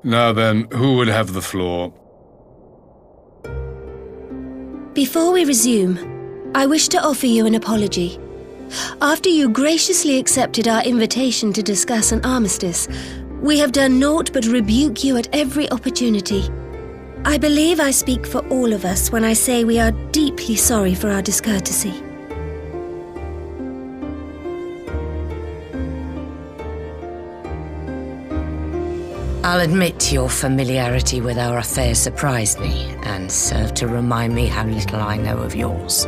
Now then, who would have the floor? Before we resume, I wish to offer you an apology. After you graciously accepted our invitation to discuss an armistice, we have done naught but rebuke you at every opportunity. I believe I speak for all of us when I say we are deeply sorry for our discourtesy. I'll admit your familiarity with our affair surprised me and served to remind me how little I know of yours.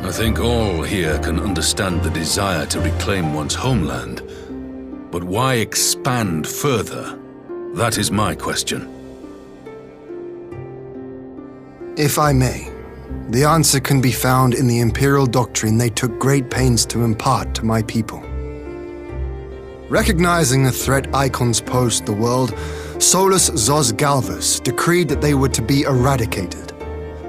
I think all here can understand the desire to reclaim one's homeland. But why expand further? That is my question. If I may, the answer can be found in the Imperial doctrine they took great pains to impart to my people. Recognizing the threat Icons posed to the world, Solus Zos Galvus decreed that they were to be eradicated.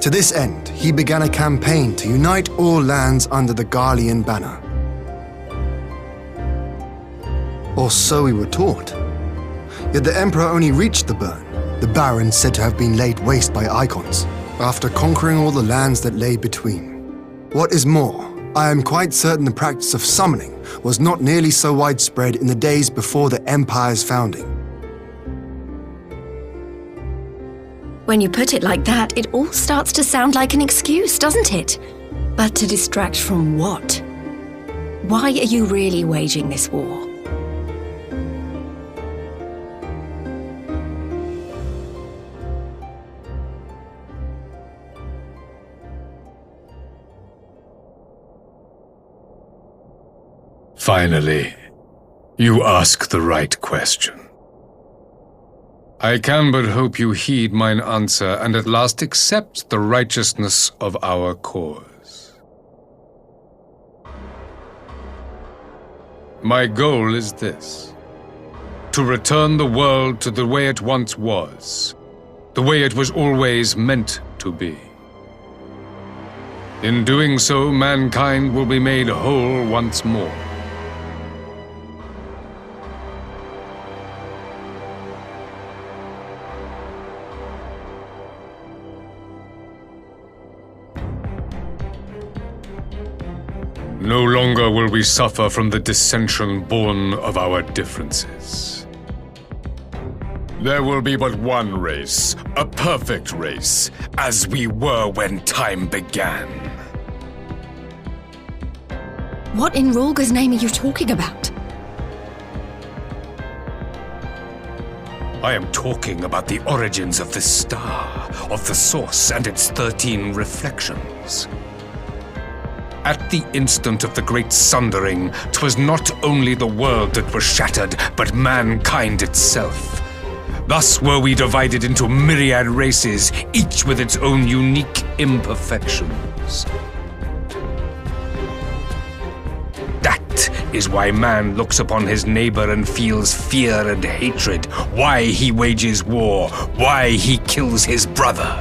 To this end, he began a campaign to unite all lands under the Garlean banner. Or so we were taught. Yet the Emperor only reached the burn, the barren said to have been laid waste by Icons, after conquering all the lands that lay between. What is more, I am quite certain the practice of summoning was not nearly so widespread in the days before the Empire's founding. When you put it like that, it all starts to sound like an excuse, doesn't it? But to distract from what? Why are you really waging this war? Finally, you ask the right question. I can but hope you heed mine answer and at last accept the righteousness of our cause. My goal is this: to return the world to the way it once was, the way it was always meant to be. In doing so, mankind will be made whole once more. No longer will we suffer from the dissension born of our differences. There will be but one race, a perfect race, as we were when time began. What in Rulga's name are you talking about? I am talking about the origins of the star, of the source and its 13 reflections. At the instant of the great sundering, 'twas not only the world that was shattered, but mankind itself. Thus were we divided into myriad races, each with its own unique imperfections. That is why man looks upon his neighbor and feels fear and hatred, why he wages war, why he kills his brother.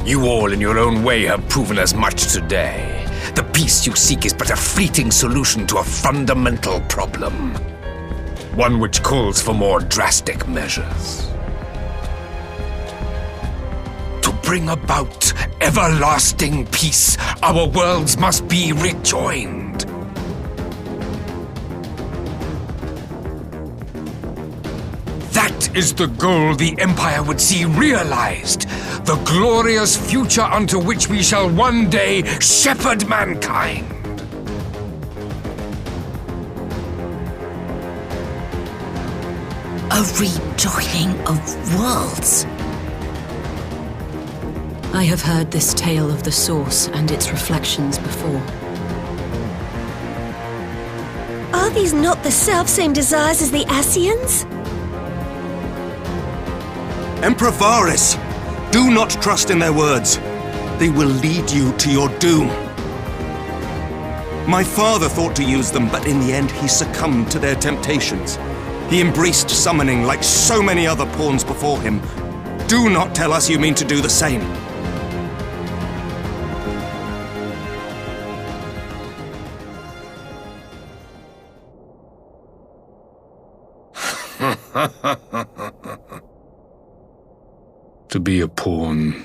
You all in your own way have proven as much today. The peace you seek is but a fleeting solution to a fundamental problem. One which calls for more drastic measures. To bring about everlasting peace, our worlds must be rejoined. That is the goal the Empire would see realized. The glorious future unto which we shall one day shepherd mankind. A rejoining of worlds. I have heard this tale of the source and its reflections before. Are these not the selfsame desires as the Ascians? Emperor Varys, do not trust in their words. They will lead you to your doom. My father thought to use them, but in the end he succumbed to their temptations. He embraced summoning like so many other pawns before him. Do not tell us you mean to do the same. To be a pawn,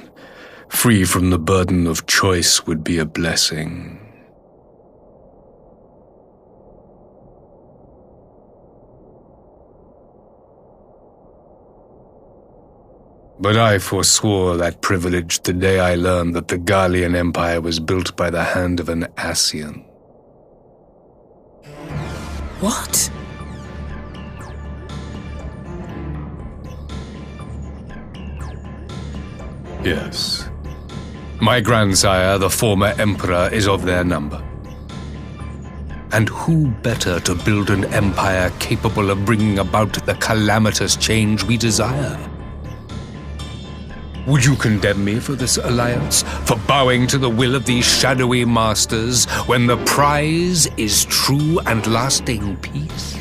free from the burden of choice, would be a blessing. But I forswore that privilege the day I learned that the Garlean Empire was built by the hand of an Ascian. What? Yes. My grandsire, the former emperor, is of their number. And who better to build an empire capable of bringing about the calamitous change we desire? Would you condemn me for this alliance, for bowing to the will of these shadowy masters, when the prize is true and lasting peace?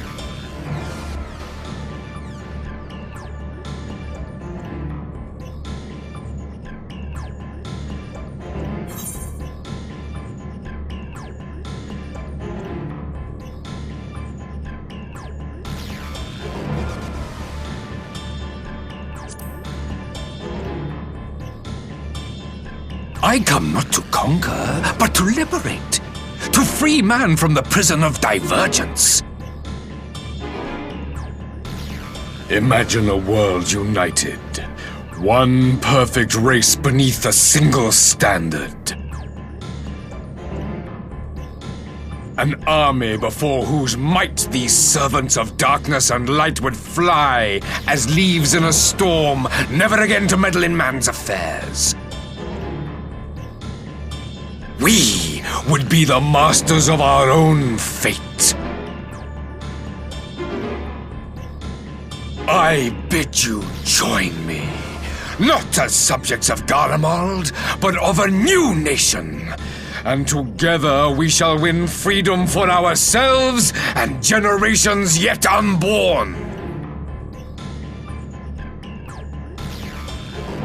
I come not to conquer, but to liberate. To free man from the prison of divergence. Imagine a world united. One perfect race beneath a single standard. An army before whose might these servants of darkness and light would fly as leaves in a storm, never again to meddle in man's affairs. We would be the masters of our own fate. I bid you join me, not as subjects of Garlemald, but of a new nation. And together we shall win freedom for ourselves and generations yet unborn.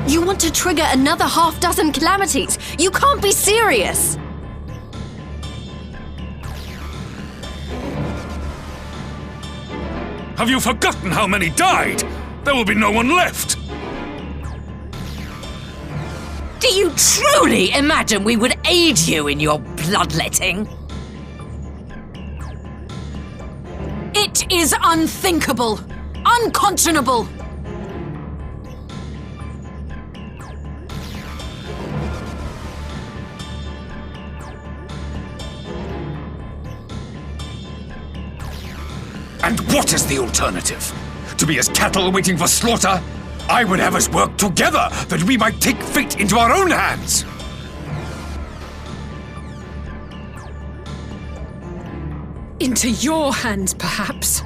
You want to trigger another half-dozen calamities? You can't be serious! Have you forgotten how many died? There will be no one left! Do you truly imagine we would aid you in your bloodletting? It is unthinkable! Unconscionable! And what is the alternative? To be as cattle waiting for slaughter? I would have us work together that we might take fate into our own hands. Into your hands, perhaps.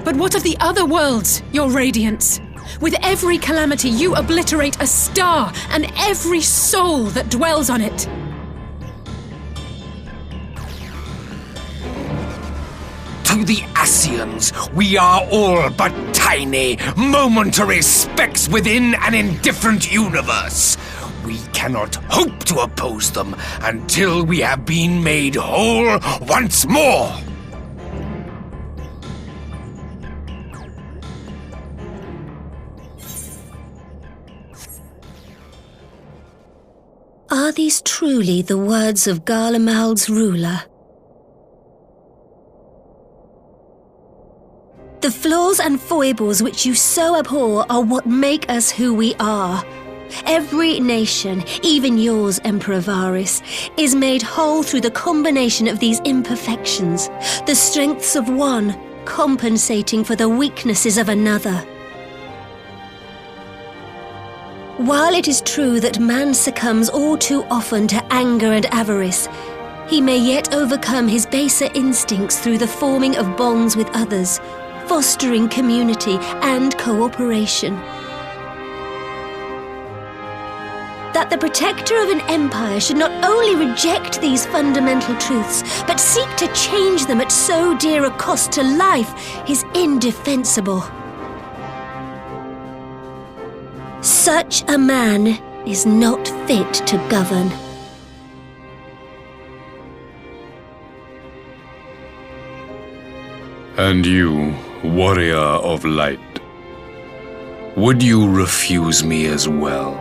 But what of the other worlds, your radiance? With every calamity, you obliterate a star and every soul that dwells on it. To the Ascians, we are all but tiny, momentary specks within an indifferent universe. We cannot hope to oppose them until we have been made whole once more. Are these truly the words of Garlemald's ruler? The flaws and foibles which you so abhor are what make us who we are. Every nation, even yours, Emperor Varys, is made whole through the combination of these imperfections, the strengths of one compensating for the weaknesses of another. While it is true that man succumbs all too often to anger and avarice, he may yet overcome his baser instincts through the forming of bonds with others, fostering community and cooperation. That the protector of an empire should not only reject these fundamental truths, but seek to change them at so dear a cost to life is indefensible. Such a man is not fit to govern. And you, warrior of light, would you refuse me as well?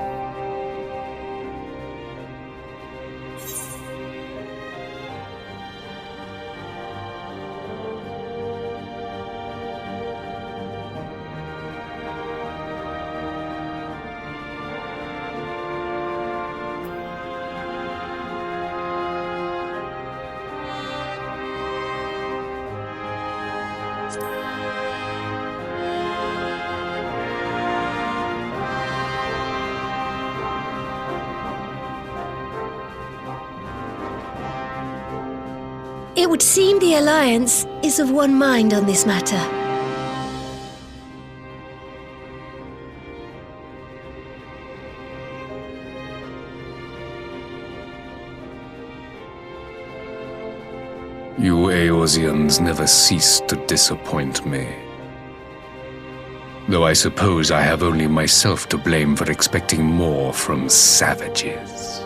It would seem the Alliance is of one mind on this matter. You Eorzeans never cease to disappoint me. Though I suppose I have only myself to blame for expecting more from savages.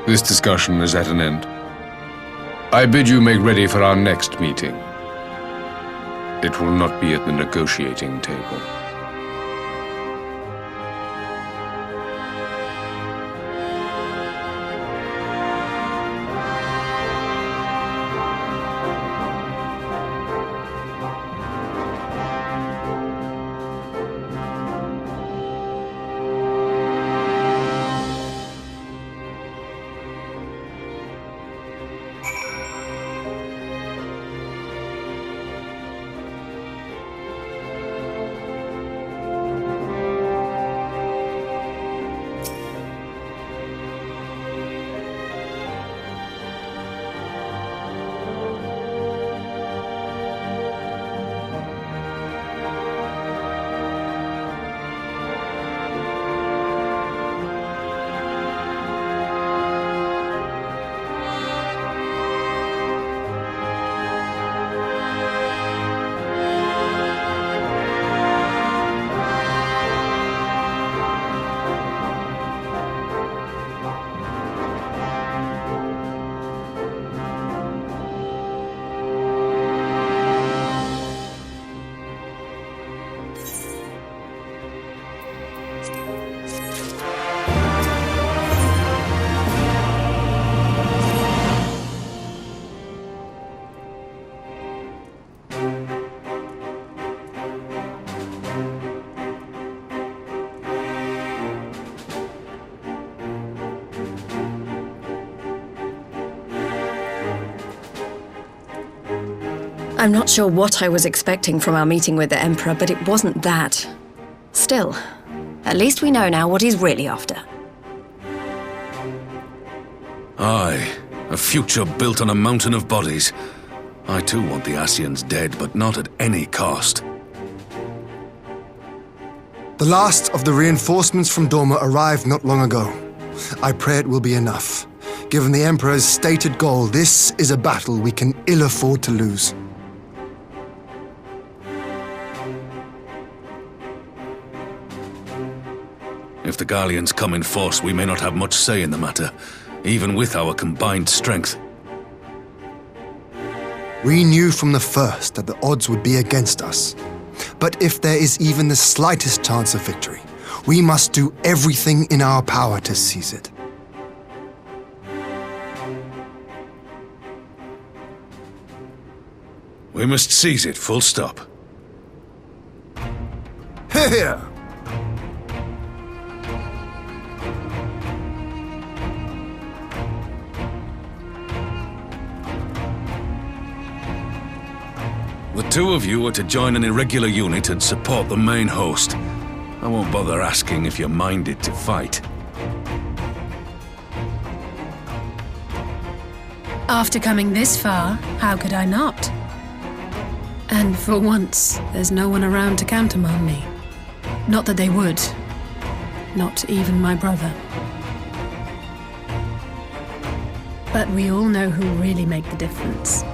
This discussion is at an end. I bid you make ready for our next meeting. It will not be at the negotiating table. I'm not sure what I was expecting from our meeting with the Emperor, but it wasn't that. Still, at least we know now what he's really after. Aye, a future built on a mountain of bodies. I too want the Ascians dead, but not at any cost. The last of the reinforcements from Dorma arrived not long ago. I pray it will be enough. Given the Emperor's stated goal, this is a battle we can ill afford to lose. If the Gallians come in force, we may not have much say in the matter, even with our combined strength. We knew from the first that the odds would be against us. But if there is even the slightest chance of victory, we must do everything in our power to seize it. We must seize it, full stop. Here! The two of you are to join an irregular unit and support the main host. I won't bother asking if you're minded to fight. After coming this far, how could I not? And for once, there's no one around to countermand me. Not that they would. Not even my brother. But we all know who really make the difference.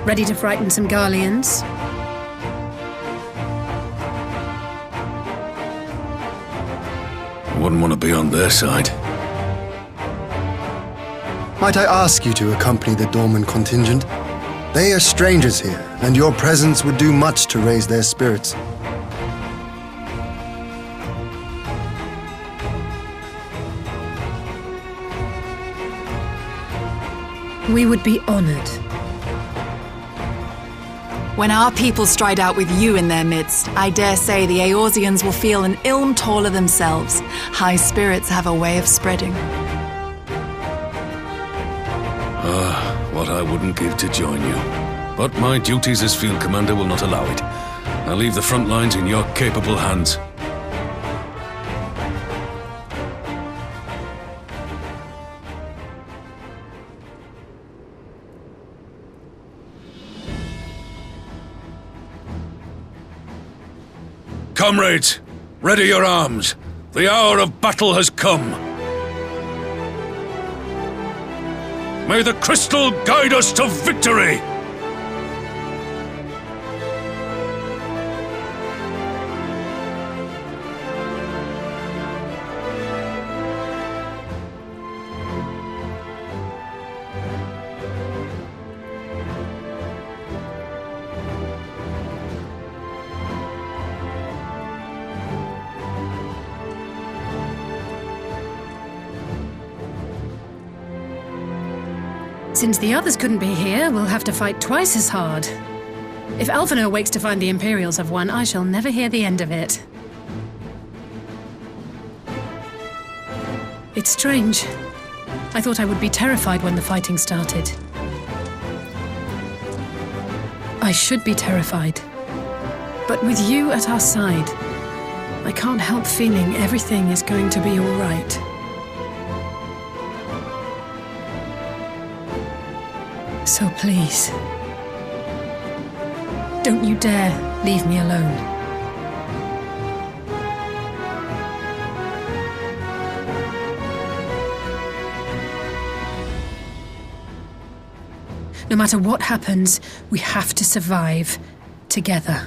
Ready to frighten some Garleans? I wouldn't want to be on their side. Might I ask you to accompany the dormant contingent? They are strangers here, and your presence would do much to raise their spirits. We would be honored. When our people stride out with you in their midst, I dare say the Eorzeans will feel an ilm taller themselves. High spirits have a way of spreading. What I wouldn't give to join you. But my duties as field commander will not allow it. I'll leave the front lines in your capable hands. Comrades, ready your arms. The hour of battle has come. May the crystal guide us to victory! Since the others couldn't be here, we'll have to fight twice as hard. If Alphinaud wakes to find the Imperials have won, I shall never hear the end of it. It's strange. I thought I would be terrified when the fighting started. I should be terrified. But with you at our side, I can't help feeling everything is going to be all right. So please, don't you dare leave me alone. No matter what happens, we have to survive together.